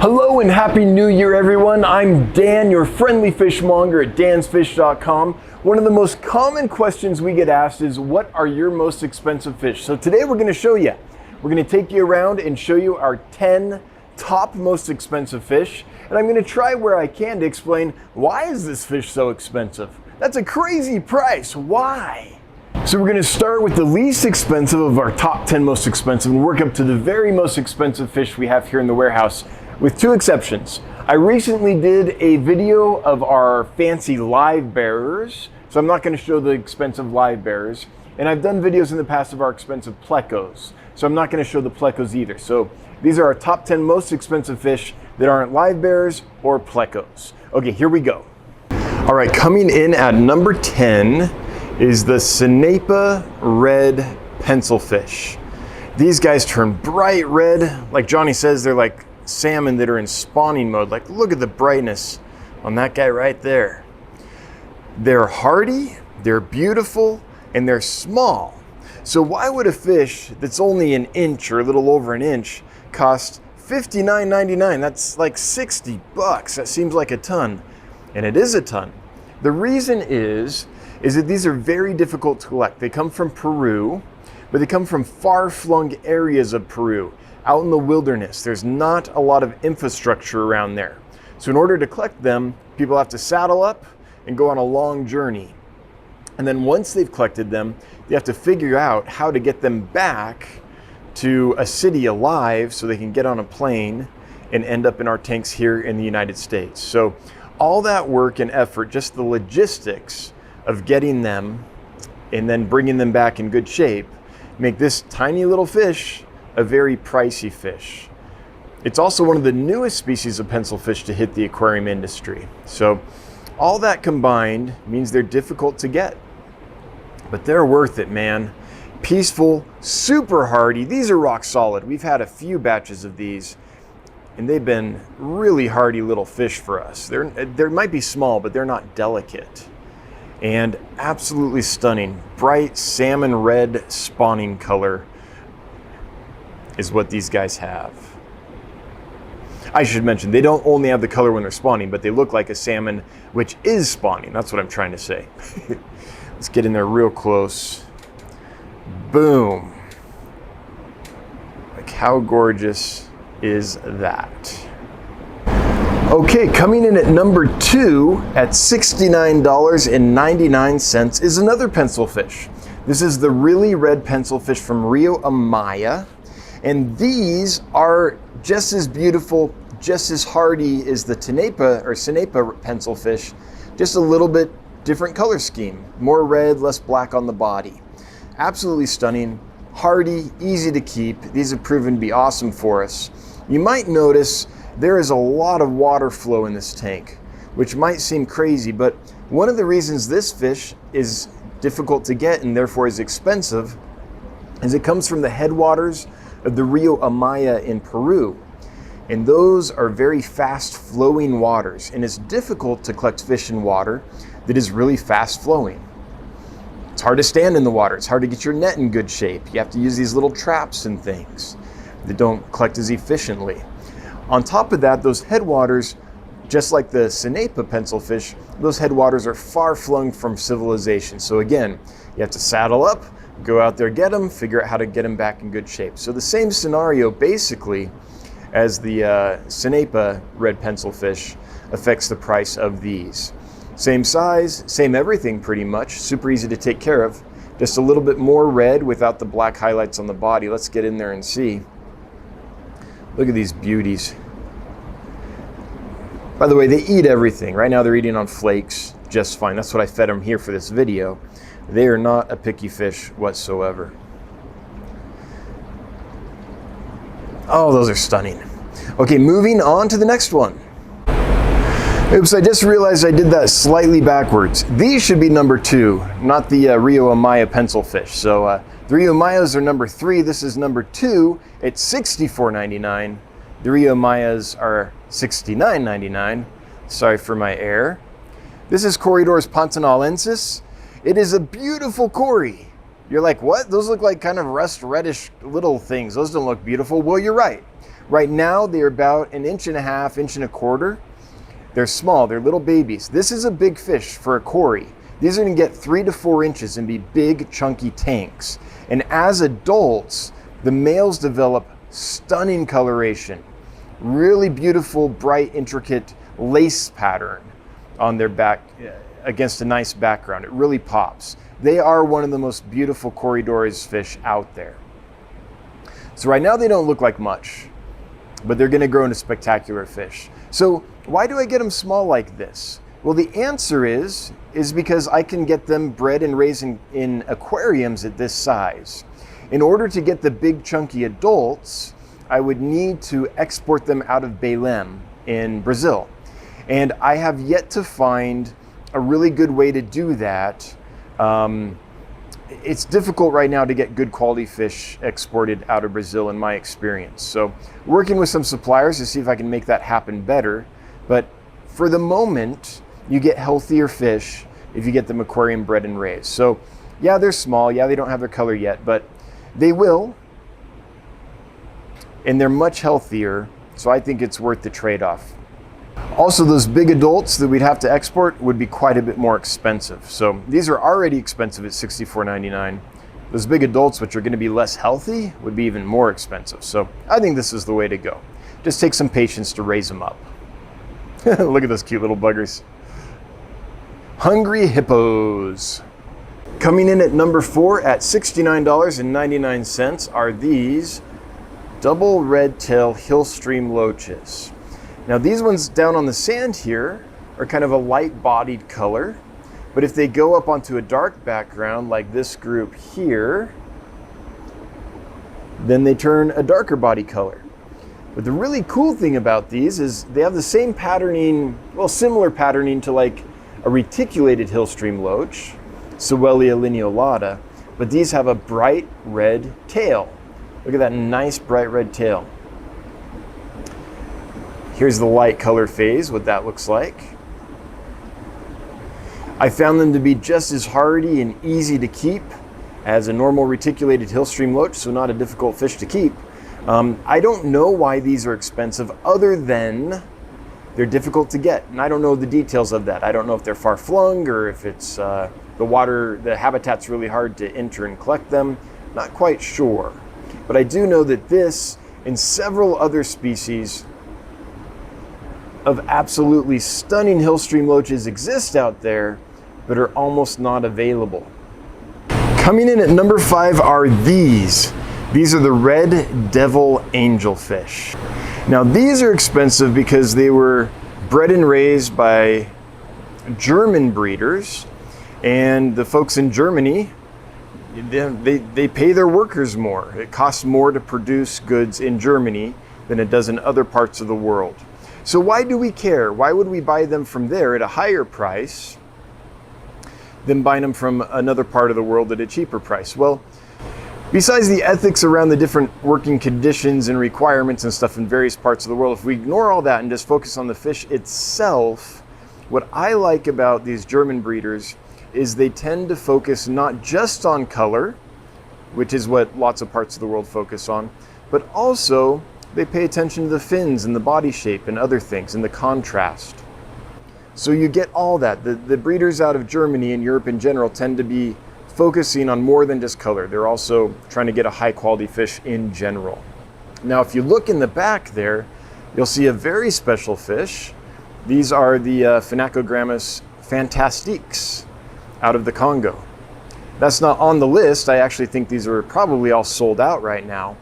Hello and Happy New Year, everyone. I'm Dan, your friendly fishmonger at dansfish.com. One of the most common questions we get asked is, what are your most expensive fish? So today we're going to show you. We're going to take you around and show you our 10 top most expensive fish. And I'm going to try where I can to explain, why is this fish so expensive? That's a crazy price. Why? So we're going to start with the least expensive of our top 10 most expensive and work up to the very most expensive fish we have here in the warehouse, with two exceptions. I recently did a video of our fancy live bearers, so I'm not going to show the expensive live bearers. And I've done videos in the past of our expensive plecos, so I'm not going to show the plecos either. So these are our top 10 most expensive fish that aren't live bearers or plecos. Okay, here we go. All right, coming in at number 10 is the Saapa Red Pencil fish. These guys turn bright red. Like Johnny says, they're like salmon that are in spawning mode. Like, look at the brightness on that guy right there. They're hardy, they're beautiful, and they're small. So why would a fish that's only an inch or a little over an inch cost $59.99? That's like 60 bucks. That seems like a ton, and it is a ton. The reason is that these are very difficult to collect. They come from Peru, but they come from far-flung areas of Peru, out in the wilderness. There's not a lot of infrastructure around there. So in order to collect them, people have to saddle up and go on a long journey. And then once they've collected them, they have to figure out how to get them back to a city alive so they can get on a plane and end up in our tanks here in the United States. So all that work and effort, just the logistics of getting them and then bringing them back in good shape, make this tiny little fish a very pricey fish. It's also one of the newest species of pencil fish to hit the aquarium industry. So all that combined means they're difficult to get, but they're worth it, man. Peaceful, super hardy. These are rock solid. We've had a few batches of these, and they've been really hardy little fish for us. They might be small, but they're not delicate. And absolutely stunning. Bright salmon red spawning color is what these guys have. I should mention, they don't only have the color when they're spawning, but they look like a salmon, which is spawning. That's what I'm trying to say. Let's get in there real close. Boom. Like, how gorgeous is that? Okay, coming in at number 2 at $69.99 is another pencil fish. This is the really red pencil fish from Rio Amaya. And these are just as beautiful, just as hardy as the Saapa pencil fish, just a little bit different color scheme. More red, less black on the body. Absolutely stunning, hardy, easy to keep. These have proven to be awesome for us. You might notice there is a lot of water flow in this tank, which might seem crazy, but one of the reasons this fish is difficult to get and therefore is expensive is it comes from the headwaters of the Rio Amaya in Peru. And those are very fast flowing waters, and it's difficult to collect fish in water that is really fast flowing. It's hard to stand in the water. It's hard to get your net in good shape. You have to use these little traps and things that don't collect as efficiently. On top of that, those headwaters, just like the Saapa pencil fish, those headwaters are far flung from civilization. So again, you have to saddle up, go out there, get them, figure out how to get them back in good shape. So the same scenario basically as the Saapa red pencil fish affects the price of these. Same size, same everything pretty much, super easy to take care of. Just a little bit more red without the black highlights on the body. Let's get in there and see. Look at these beauties. By the way, they eat everything. Right now they're eating on flakes just fine. That's what I fed them here for this video. They are not a picky fish whatsoever. Oh, those are stunning. Okay, moving on to the next one. Oops, I just realized I did that slightly backwards. These should be number 2, not the Rio Amaya pencil fish. So the Rio Amayas are number 3. This is number 2 at $64.99. The Rio Amayas are $69.99. Sorry for my error. This is Coridor Pantanalensis. It is a beautiful Cory. You're like, what? Those look like kind of rust reddish little things. Those don't look beautiful. Well, you're right. Right now, they're about 1.5 inches, 1.25 inches. They're small, they're little babies. This is a big fish for a Cory. These are gonna get 3 to 4 inches and be big, chunky tanks. And as adults, the males develop stunning coloration. Really beautiful, bright, intricate lace pattern on their back against a nice background. It really pops. They are one of the most beautiful Corydoras fish out there. So right now they don't look like much, but they're gonna grow into spectacular fish. So why do I get them small like this? Well, the answer is because I can get them bred and raised in aquariums at this size. In order to get the big chunky adults, I would need to export them out of Belém in Brazil. And I have yet to find a really good way to do that. It's difficult right now to get good quality fish exported out of Brazil in my experience. So working with some suppliers to see if I can make that happen better. But for the moment, you get healthier fish if you get them aquarium bred and raised. So yeah, they're small. Yeah, they don't have their color yet, but they will. And they're much healthier. So I think it's worth the trade-off. Also, those big adults that we'd have to export would be quite a bit more expensive. So these are already expensive at $64.99. Those big adults, which are going to be less healthy, would be even more expensive. So I think this is the way to go. Just take some patience to raise them up. Look at those cute little buggers. Hungry hippos. Coming in at number 4 at $69.99 are these double red tail Hillstream loaches. Now these ones down on the sand here are kind of a light bodied color, but if they go up onto a dark background like this group here, then they turn a darker body color. But the really cool thing about these is they have the same patterning, well, similar patterning to like a reticulated Hillstream loach, Sowelia lineolata, but these have a bright red tail. Look at that nice bright red tail. Here's the light color phase, what that looks like. I found them to be just as hardy and easy to keep as a normal reticulated Hillstream loach, so not a difficult fish to keep. I don't know why these are expensive other than they're difficult to get, and I don't know the details of that. I don't know if they're far flung or if it's the habitat's really hard to enter and collect them. Not quite sure. But I do know that this and several other species of absolutely stunning Hillstream loaches exist out there, but are almost not available. Coming in at number 5 are these. These are the red devil angelfish. Now these are expensive because they were bred and raised by German breeders, and the folks in Germany, they pay their workers more. It costs more to produce goods in Germany than it does in other parts of the world. So why do we care? Why would we buy them from there at a higher price than buying them from another part of the world at a cheaper price? Well, besides the ethics around the different working conditions and requirements and stuff in various parts of the world, if we ignore all that and just focus on the fish itself, what I like about these German breeders is they tend to focus not just on color, which is what lots of parts of the world focus on, but also they pay attention to the fins and the body shape and other things and the contrast. So you get all that. The breeders out of Germany and Europe in general tend to be focusing on more than just color. They're also trying to get a high quality fish in general. Now, if you look in the back there, you'll see a very special fish. These are the Phenacogrammus fantastiques out of the Congo. That's not on the list. I actually think these are probably all sold out right now,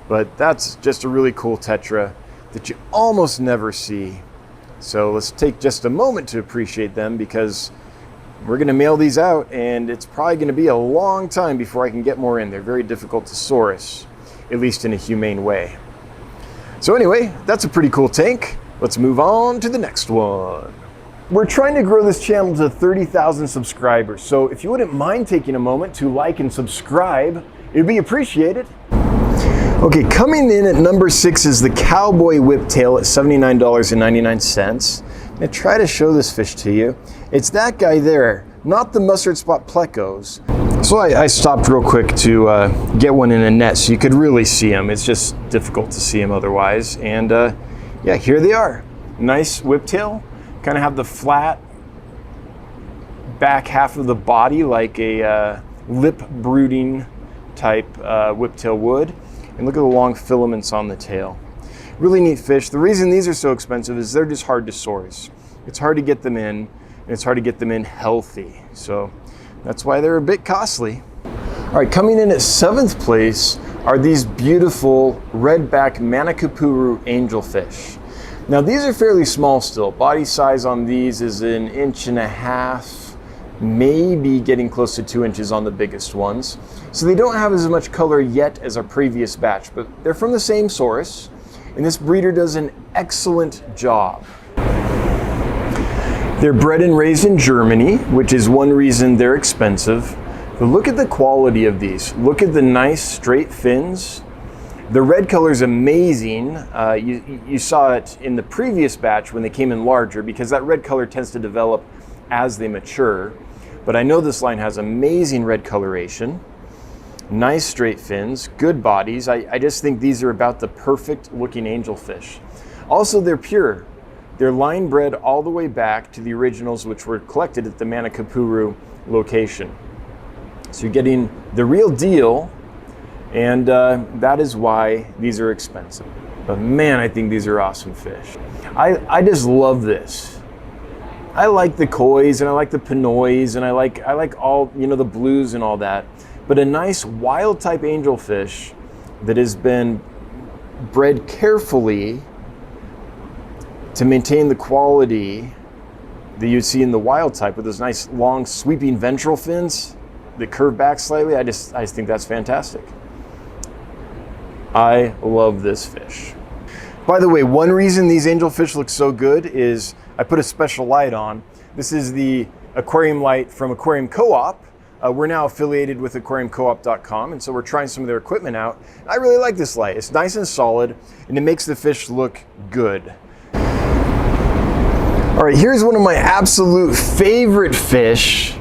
but that's just a really cool tetra that you almost never see. So let's take just a moment to appreciate them, because we're going to mail these out and it's probably going to be a long time before I can get more in. They're very difficult to source, at least in a humane way. So anyway, that's a pretty cool tank. Let's move on to the next one. We're trying to grow this channel to 30,000 subscribers, so if you wouldn't mind taking a moment to like and subscribe, it'd be appreciated. Okay, coming in at number 6 is the Cowboy Whiptail at $79.99. I'm gonna try to show this fish to you. It's that guy there, not the mustard spot plecos. So I stopped real quick to get one in a net so you could really see them. It's just difficult to see them otherwise. And yeah, here they are. Nice whiptail. Kind of have the flat back half of the body like a lip brooding type whiptail would. And look at the long filaments on the tail. Really neat fish. The reason these are so expensive is they're just hard to source. It's hard to get them in, and it's hard to get them in healthy. So that's why they're a bit costly. All right, coming in at 7th place are these beautiful Redback Manacapuru angelfish. Now these are fairly small still. Body size on these is 1.5 inches, maybe getting close to 2 inches on the biggest ones. So they don't have as much color yet as our previous batch, but they're from the same source, and this breeder does an excellent job. They're bred and raised in Germany, which is one reason they're expensive. But look at the quality of these. Look at the nice straight fins. The red color is amazing. You saw it in the previous batch when they came in larger, because that red color tends to develop as they mature. But I know this line has amazing red coloration, nice straight fins, good bodies. I just think these are about the perfect looking angelfish. Also, they're pure. They're line bred all the way back to the originals, which were collected at the Manacapuru location. So you're getting the real deal, and that is why these are expensive. But man, I think these are awesome fish. I just love this. I like the kois and I like the pinoys and I like all, you know, the blues and all that. But a nice wild type angelfish that has been bred carefully to maintain the quality that you'd see in the wild type with those nice long sweeping ventral fins that curve back slightly. I just think that's fantastic. I love this fish. By the way, one reason these angelfish look so good is I put a special light on. This is the aquarium light from Aquarium Co-op. We're now affiliated with aquariumcoop.com, and so we're trying some of their equipment out. I really like this light. It's nice and solid, and it makes the fish look good. All right, here's one of my absolute favorite fish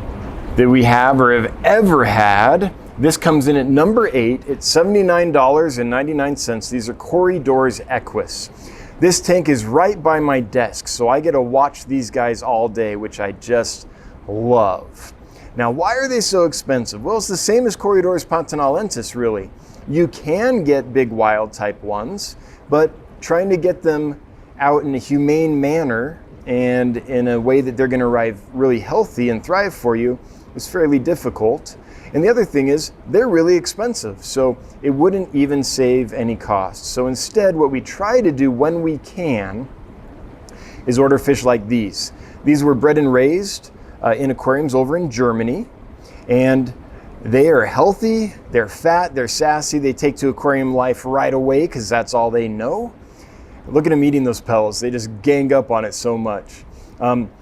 that we have or have ever had. This comes in at number 8. It's $79.99. These are Coridor's Equus. This tank is right by my desk, so I get to watch these guys all day, which I just love. Now, why are they so expensive? Well, it's the same as Coridor Pantanalensis, really. You can get big wild type ones, but trying to get them out in a humane manner and in a way that they're going to arrive really healthy and thrive for you is fairly difficult. And the other thing is they're really expensive, so it wouldn't even save any cost. So instead, what we try to do when we can is order fish like these. These were bred and raised in aquariums over in Germany, and they are healthy, they're fat, they're sassy, they take to aquarium life right away because that's all they know. Look at them eating those pellets. They just gang up on it so much.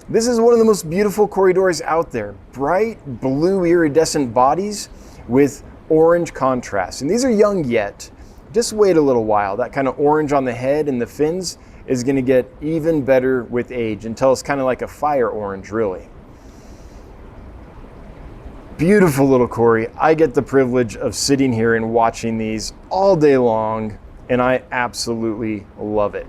This is one of the most beautiful Coridors out there. Bright blue iridescent bodies with orange contrast. And these are young yet. Just wait a little while. That kind of orange on the head and the fins is going to get even better with age until it's kind of like a fire orange, really. Beautiful little Cory. I get the privilege of sitting here and watching these all day long, and I absolutely love it.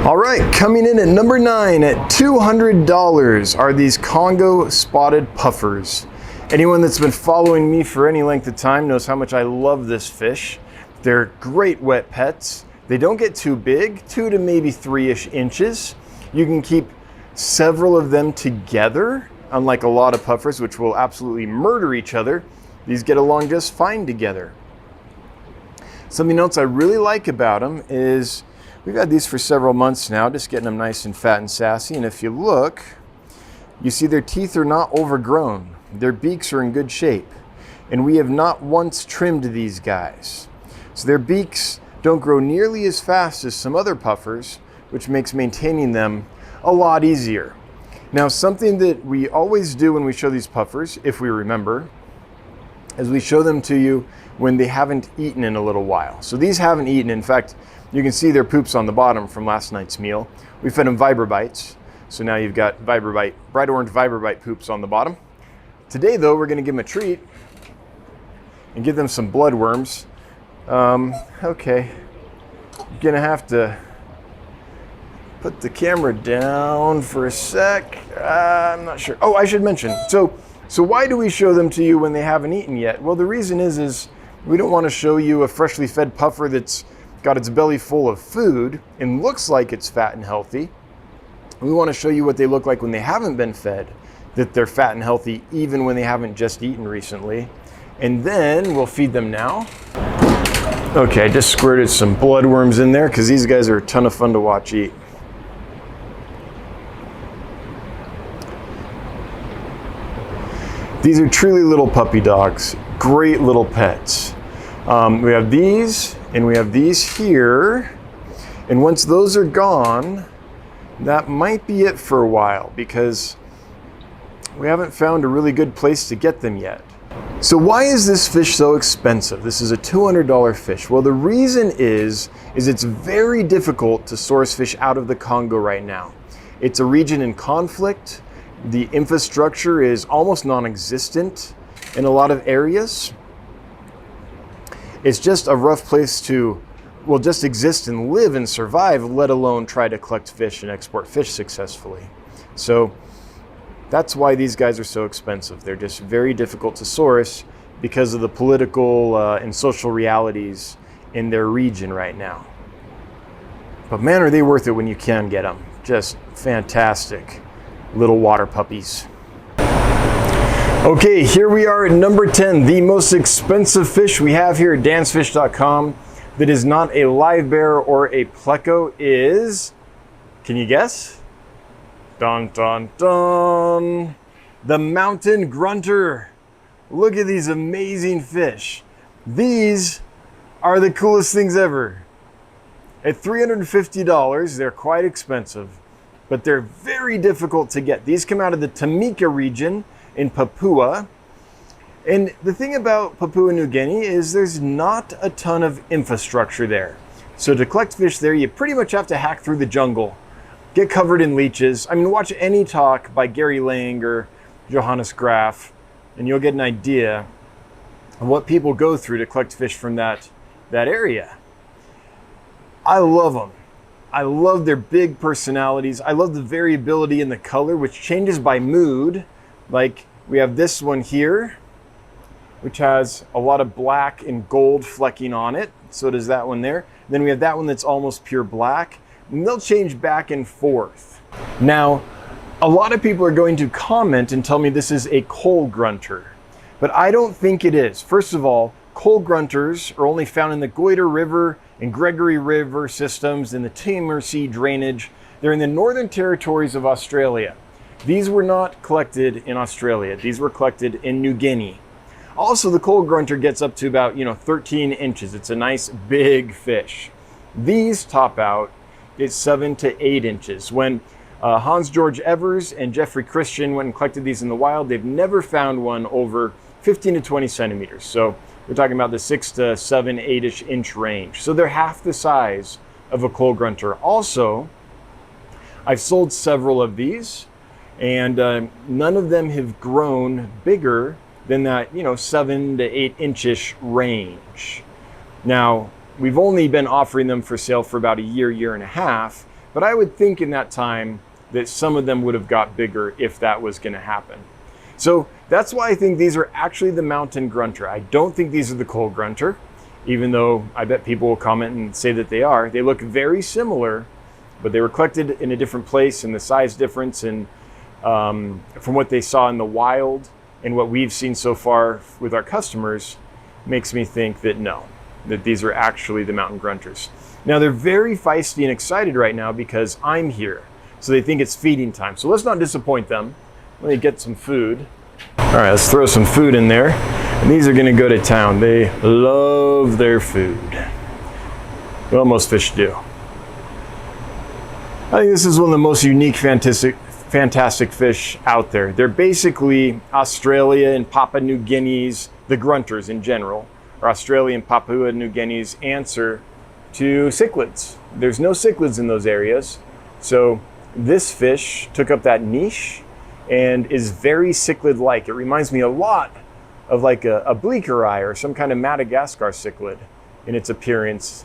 All right, coming in at number 9 at $200 are these Congo spotted puffers. Anyone that's been following me for any length of time knows how much I love this fish. They're great wet pets. They don't get too big, 2 to maybe 3-ish inches. You can keep several of them together, unlike a lot of puffers, which will absolutely murder each other. These get along just fine together. Something else I really like about them is we've had these for several months now, just getting them nice and fat and sassy. And if you look, you see their teeth are not overgrown. Their beaks are in good shape. And we have not once trimmed these guys. So their beaks don't grow nearly as fast as some other puffers, which makes maintaining them a lot easier. Now, something that we always do when we show these puffers, if we remember, is we show them to you when they haven't eaten in a little while. So these haven't eaten. In fact, you can see their poops on the bottom from last night's meal. We fed them Vibrobites. So now you've got Vibrobite, bright orange Vibrobite poops on the bottom. Today though, we're gonna give them a treat and give them some bloodworms. Okay, I'm gonna have to put the camera down for a sec. I'm not sure. Oh, I should mention. So why do we show them to you when they haven't eaten yet? Well, the reason is we don't want to show you a freshly fed puffer that's got its belly full of food and looks like it's fat and healthy. We want to show you what they look like when they haven't been fed, that they're fat and healthy even when they haven't just eaten recently. And then we'll feed them now. Okay, I just squirted some bloodworms in there because these guys are a ton of fun to watch eat. These are truly little puppy dogs, great little pets. We have these and we have these here. And once those are gone, that might be it for a while because we haven't found a really good place to get them yet. So why is this fish so expensive? This is a $200 fish. Well, the reason is it's very difficult to source fish out of the Congo right now. It's a region in conflict. The infrastructure is almost non-existent in a lot of areas. It's just a rough place to, well, just exist and live and survive, let alone try to collect fish and export fish successfully. So that's why these guys are so expensive. They're just very difficult to source because of the political and social realities in their region right now. But man, are they worth it when you can get them. Just fantastic little water puppies. Okay, here we are at number 10, the most expensive fish we have here at dansfish.com that is not a live bear or a pleco is, can you guess? Dun dun dun, the mountain grunter. Look at these amazing fish. These are the coolest things ever. At $350, they're quite expensive, but they're very difficult to get. These come out of the Tamika region in Papua. And the thing about Papua New Guinea is there's not a ton of infrastructure there. So to collect fish there, you pretty much have to hack through the jungle, get covered in leeches. I mean, watch any talk by Gary Lang or Johannes Graf, and you'll get an idea of what people go through to collect fish from that area. I love them. I love their big personalities. I love the variability in the color, which changes by mood. Like we have this one here, which has a lot of black and gold flecking on it. So does that one there. Then we have that one that's almost pure black. And they'll change back and forth. Now, a lot of people are going to comment and tell me this is a coal grunter, but I don't think it is. First of all, coal grunters are only found in the Goiter River and Gregory River systems in the Timor Sea drainage. They're in the Northern Territories of Australia. These were not collected in Australia. These were collected in New Guinea. Also, the coal grunter gets up to about 13 inches. It's a nice big fish. These top out at 7 to 8 inches. When Hans George Evers and Jeffrey Christian went and collected these in the wild, they've never found one over 15 to 20 centimeters. So we're talking about the 6 to 7, 8-ish inch range. So they're half the size of a coal grunter. Also, I've sold several of these, and none of them have grown bigger than that 7 to 8 inch-ish range. Now, we've only been offering them for sale for about a year and a half, but I would think in that time that some of them would have got bigger if that was going to happen. So that's why I think these are actually the mountain grunter. I don't think these are the coal grunter, even though I bet people will comment and say that they are. They look very similar, but they were collected in a different place, and the size difference and from what they saw in the wild and what we've seen so far with our customers makes me think that no, that these are actually the mountain grunters. Now they're very feisty and excited right now because I'm here. So they think it's feeding time. So let's not disappoint them. Let me get some food. All right, let's throw some food in there. And these are gonna go to town. They love their food. Well, most fish do. I think this is one of the most unique, fantastic fish out there. They're basically Australia and Papua New Guinea's, the grunters in general, or Australia and Papua New Guinea's answer to cichlids. There's no cichlids in those areas. So this fish took up that niche and is very cichlid-like. It reminds me a lot of like a bleaker eye or some kind of Madagascar cichlid in its appearance.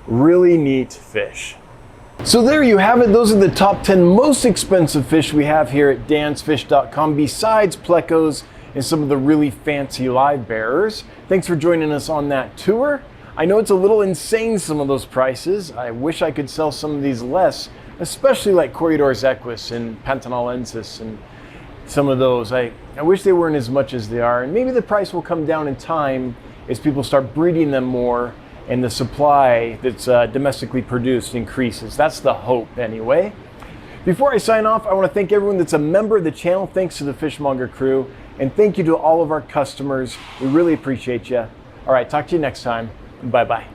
Really neat fish. So there you have it. Those are the top 10 most expensive fish we have here at dansfish.com, besides plecos and some of the really fancy live bearers. Thanks for joining us on that tour. I know it's a little insane, some of those prices. I wish I could sell some of these less, especially like Coridor Equus and Pantanalensis and some of those. I wish they weren't as much as they are, and maybe the price will come down in time as people start breeding them more and the supply that's domestically produced increases. That's the hope anyway. Before I sign off, I want to thank everyone that's a member of the channel. Thanks to the Fishmonger crew, and thank you to all of our customers. We really appreciate you. All right, talk to you next time. Bye-bye.